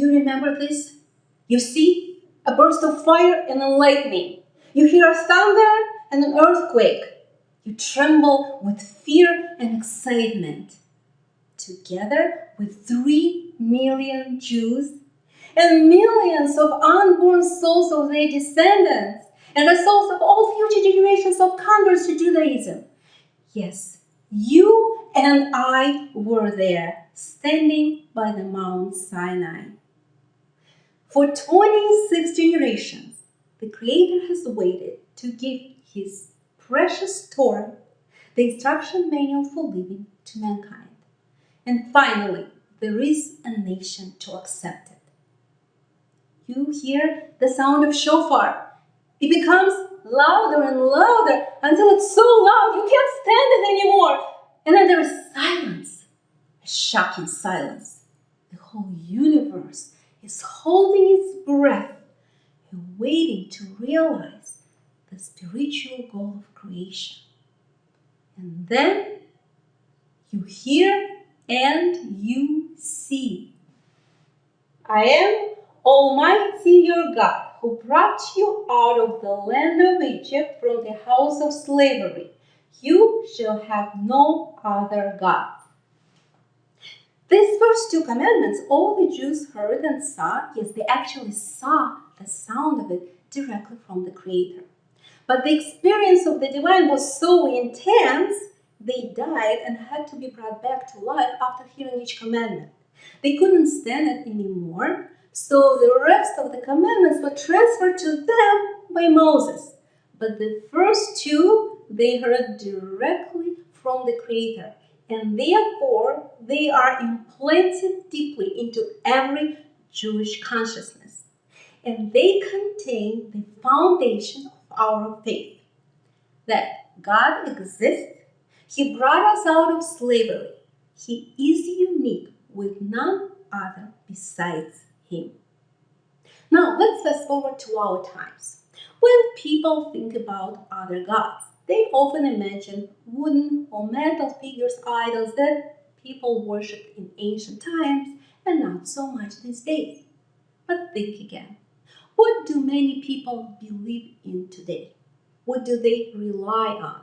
you remember this? You see a burst of fire and a lightning. You hear a thunder and an earthquake. You tremble with fear and excitement. Together with 3 million Jews and millions of unborn souls of their descendants and the souls of all future generations of converts to Judaism. Yes, you and I were there, standing by the Mount Sinai. For 26 generations, the Creator has waited to give His precious Torah, the instruction manual for living, to mankind. And finally, there is a nation to accept it. You hear the sound of shofar. It becomes louder and louder until it's so loud you can't stand it anymore. And then there is silence, a shocking silence. The whole universe is holding its breath and waiting to realize the spiritual goal of creation. And then you hear and you see. I am Almighty your God, who brought you out of the land of Egypt from the house of slavery. You shall have no other God. These first 2 commandments, all the Jews heard and saw. Yes, they actually saw the sound of it directly from the Creator. But the experience of the divine was so intense, they died and had to be brought back to life after hearing each commandment. They couldn't stand it anymore, so the rest of the commandments were transferred to them by Moses. But the first 2, they heard directly from the Creator, and therefore they are implanted deeply into every Jewish consciousness. And they contain the foundation of our faith, that God exists. He brought us out of slavery. He is unique with none other besides Him. Now, let's fast forward to our times. When people think about other gods, they often imagine wooden or metal figures, idols that people worshipped in ancient times and not so much these days. But think again. What do many people believe in today? What do they rely on?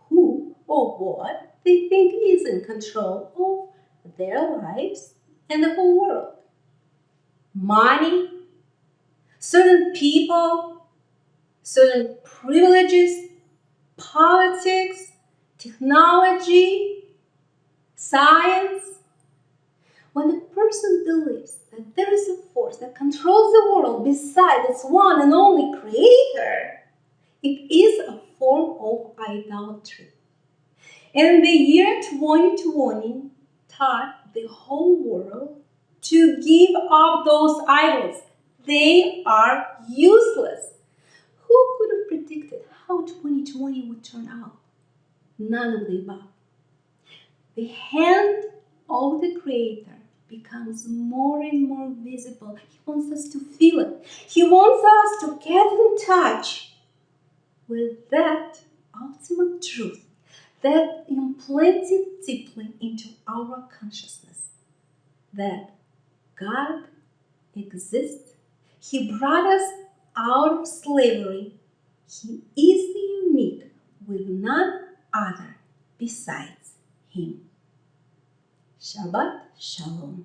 Who or what they think is in control of their lives and the whole world? Money? Certain people? Certain privileges? Politics? Technology? Science? When a person believes that there is a force that controls the world besides its one and only Creator, it is a form of idolatry. And the year 2020 taught the whole world to give up those idols. They are useless. Who could have predicted how 2020 would turn out? None of the above. The hand of the Creator becomes more and more visible. He wants us to feel it. He wants us to get in touch with that ultimate truth that implanted deeply into our consciousness, that God exists. He brought us out of slavery. He is unique with none other besides Him. Shabbat Shalom.